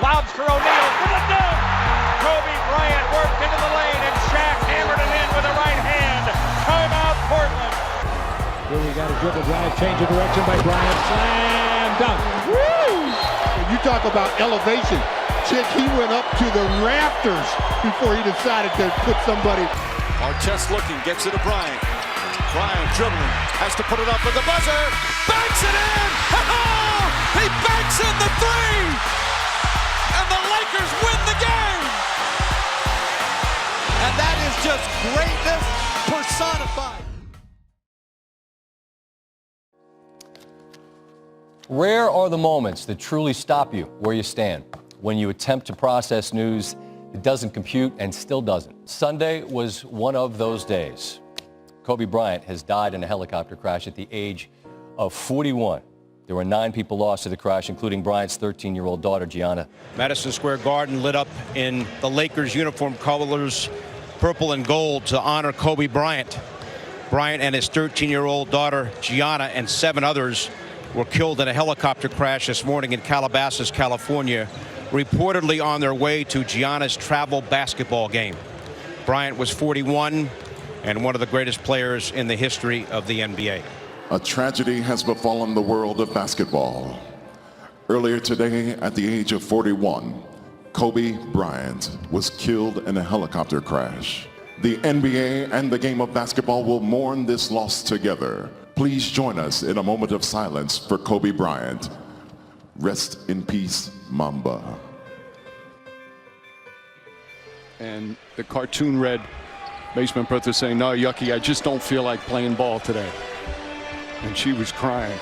lobs for O'Neal for the dunk. Kobe Bryant worked into the lane, and Shaq hammered it in with the right hand. Timeout, Portland. Really got a dribble drive, change of direction by Bryant. Slam dunk. Woo! You talk about elevation. Chick, he went up to the rafters before he decided to put somebody. Artest looking, gets it to Bryant. Bryant dribbling, has to put it up with the buzzer. Banks it in! He banks in the three! And the Lakers win the game! And that is just greatness personified. Rare are the moments that truly stop you where you stand. When you attempt to process news, it doesn't compute and still doesn't. Sunday was one of those days. Kobe Bryant has died in a helicopter crash at the age of 41. There were 9 people lost to the crash, including Bryant's 13-year-old daughter, Gianna. Madison Square Garden lit up in the Lakers uniform colors, purple and gold, to honor Kobe Bryant. Bryant and his 13-year-old daughter, Gianna, and 7 others were killed in a helicopter crash this morning in Calabasas, California, reportedly on their way to Gianna's travel basketball game. Bryant was 41 and one of the greatest players in the history of the NBA. A tragedy has befallen the world of basketball. Earlier today, at the age of 41, Kobe Bryant was killed in a helicopter crash. The NBA and the game of basketball will mourn this loss together. Please join us in a moment of silence for Kobe Bryant. Rest in peace, Mamba. And the cartoon red basement brother saying, "No, Yucky, I just don't feel like playing ball today." And she was crying.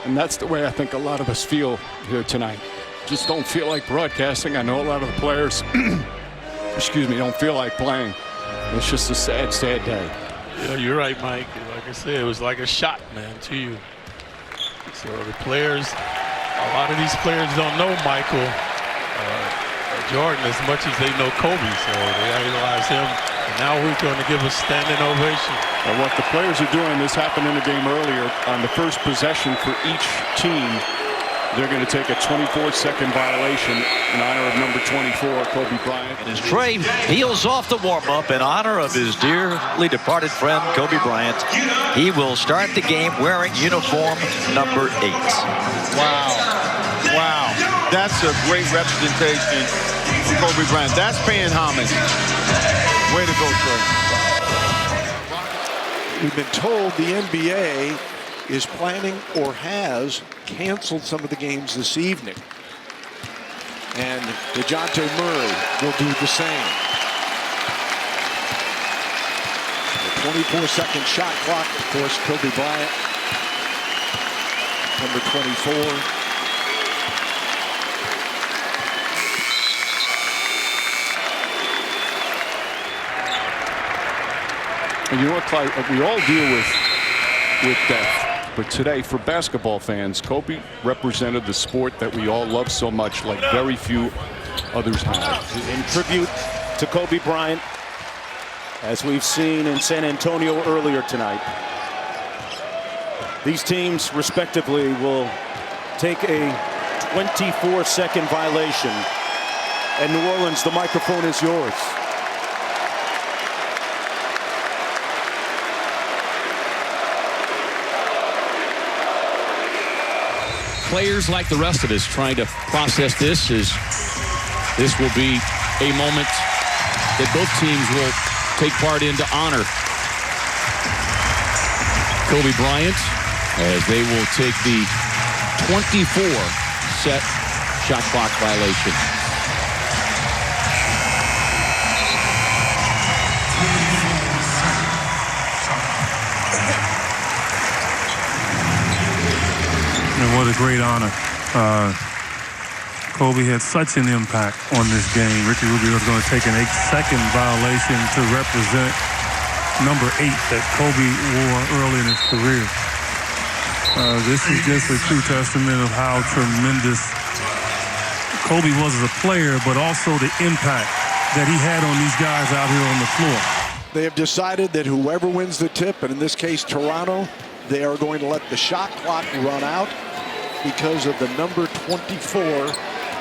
And that's the way I think a lot of us feel here tonight. Just don't feel like broadcasting. I know a lot of the players, excuse me, don't feel like playing. It's just a sad, sad day. Yeah, you're right, Mike. Like I said, it was like a shot, man, to you. So the players, a lot of these players don't know Michael Jordan as much as they know Kobe, so they idolize him. And now we're going to give a standing ovation. And what the players are doing, this happened in the game earlier, on the first possession for each team, they're going to take a 24-second violation in honor of number 24, Kobe Bryant. And as Trey peels off the warm-up in honor of his dearly departed friend, Kobe Bryant, he will start the game wearing uniform number 8. Wow. Wow. That's a great representation for Kobe Bryant. That's paying homage. Way to go, Trey. We've been told the NBA is planning or has canceled some of the games this evening. And DeJounte Murray will do the same. The 24-second shot clock, of course, Kobe Bryant, number 24. And you know what, Clyde, we all deal with death. But today, for basketball fans, Kobe represented the sport that we all love so much, like very few others have. In tribute to Kobe Bryant, as we've seen in San Antonio earlier tonight, these teams, respectively, will take a 24-second violation. And New Orleans, the microphone is yours. Players, like the rest of us, trying to process this, as this will be a moment that both teams will take part in to honor Kobe Bryant, as they will take the 24-set shot clock violation. And what a great honor. Kobe had such an impact on this game. Ricky Rubio is going to take an 8-second violation to represent number 8 that Kobe wore early in his career. This is just a true testament of how tremendous Kobe was as a player, but also the impact that he had on these guys out here on the floor. They have decided that whoever wins the tip, and in this case Toronto, they are going to let the shot clock run out because of the number 24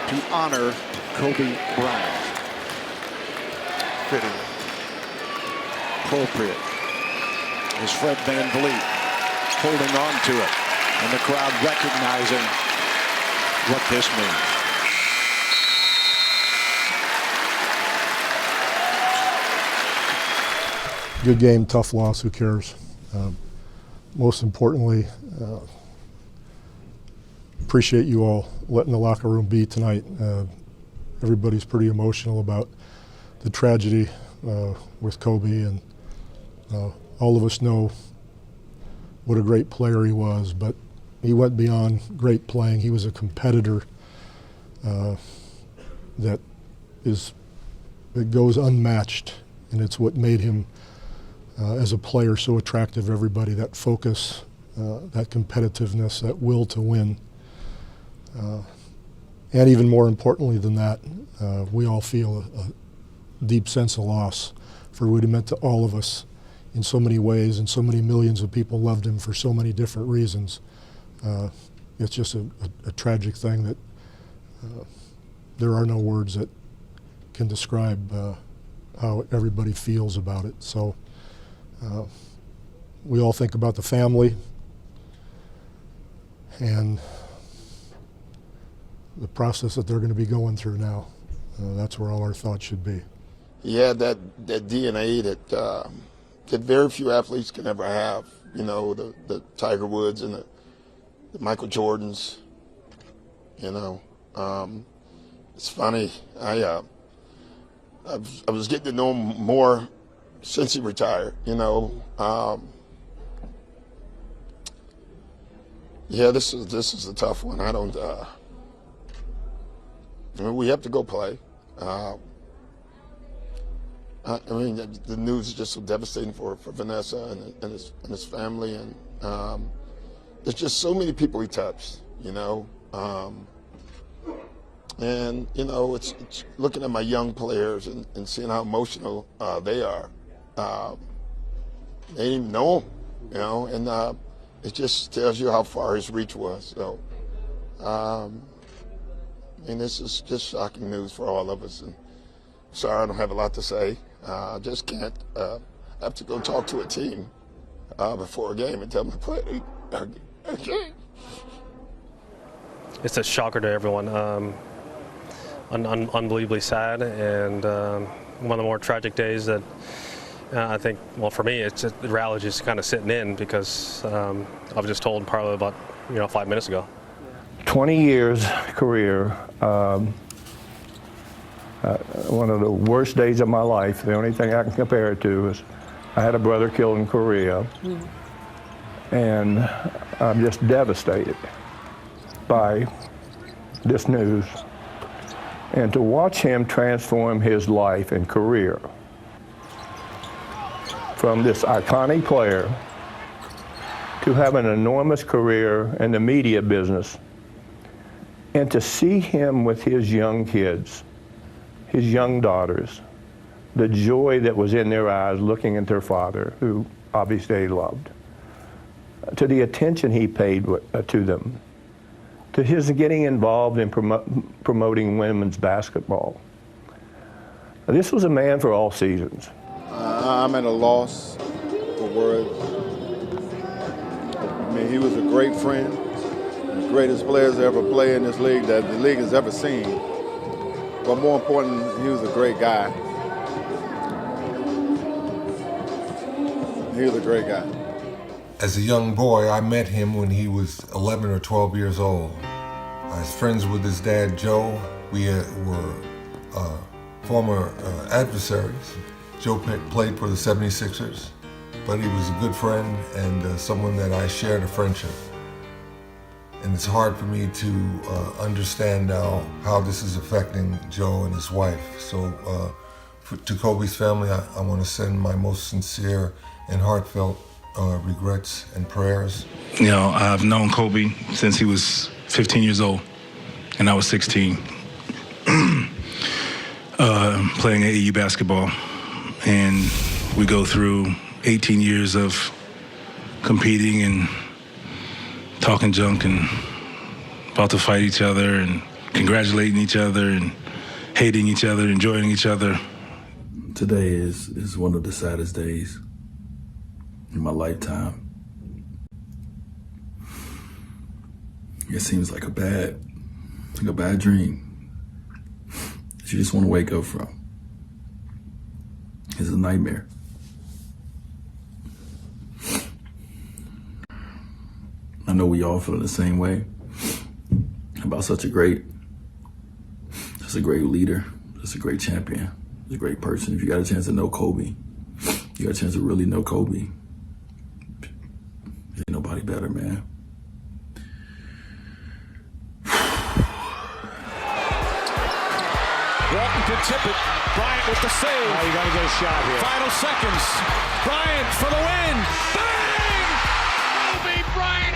to honor Kobe Bryant. Fitting. Appropriate. Is Fred VanVleet holding on to it, and the crowd recognizing what this means. Good game, tough loss, who cares? Most importantly, appreciate you all letting the locker room be tonight. Everybody's pretty emotional about the tragedy with Kobe, and all of us know what a great player he was, but he went beyond great playing. He was a competitor that goes unmatched, and it's what made him as a player so attractive to everybody. That focus, that competitiveness, that will to win. And even more importantly than that, we all feel a deep sense of loss for what he meant to all of us in so many ways, and so many millions of people loved him for so many different reasons. It's just a tragic thing that there are no words that can describe how everybody feels about it. So we all think about the family and the process that they're going to be going through now. That's where all our thoughts should be. He had that DNA that very few athletes can ever have. You know, the Tiger Woods and the Michael Jordans. You know, it's funny. I was getting to know him more since he retired. You know, yeah, this is a tough one. I don't. I mean, we have to go play. I mean, the news is just so devastating for Vanessa and his family, and there's just so many people he touched, you know. And you know, it's looking at my young players and seeing how emotional they are. They didn't even know him, you know, and it just tells you how far his reach was. So, I mean, this is just shocking news for all of us. And sorry, I don't have a lot to say. I just can't. I have to go talk to a team before a game and tell them to play a game. It's a shocker to everyone. Unbelievably sad, and one of the more tragic days that I think, well, for me, it's just, the reality is kind of sitting in, because I was just told probably about 5 minutes ago. 20 years career, one of the worst days of my life. The only thing I can compare it to is I had a brother killed in Korea, and I'm just devastated by this news. And to watch him transform his life and career from this iconic player to have an enormous career in the media business, and to see him with his young kids, his young daughters, the joy that was in their eyes looking at their father, who obviously they loved, to the attention he paid to them, to his getting involved in promoting women's basketball. This was a man for all seasons. I'm at a loss for words. I mean, he was a great friend, the greatest players to ever play in this league that the league has ever seen. But more important, he was a great guy. He was a great guy. As a young boy, I met him when he was 11 or 12 years old. I was friends with his dad, Joe. We were former adversaries. Joe played for the 76ers, but he was a good friend and someone that I shared a friendship. And it's hard for me to understand now how this is affecting Joe and his wife. So to Kobe's family, I want to send my most sincere and heartfelt regrets and prayers. You know, I've known Kobe since he was 15 years old, and I was 16, playing AAU basketball. And we go through 18 years of competing and talking junk and about to fight each other. And congratulating each other and hating each other, enjoying each other. Today is one of the saddest days in my lifetime. It seems like a bad dream that you just want to wake up from. It's a nightmare. I know we all feel the same way about such a great leader, just a great champion, just a great person. If you got a chance to know Kobe, you got a chance to really know Kobe. Ain't nobody better, man. Walton can tip it. Bryant with the save. Oh, you got to get a shot here. Final seconds. Bryant for the win. Bang! Kobe Bryant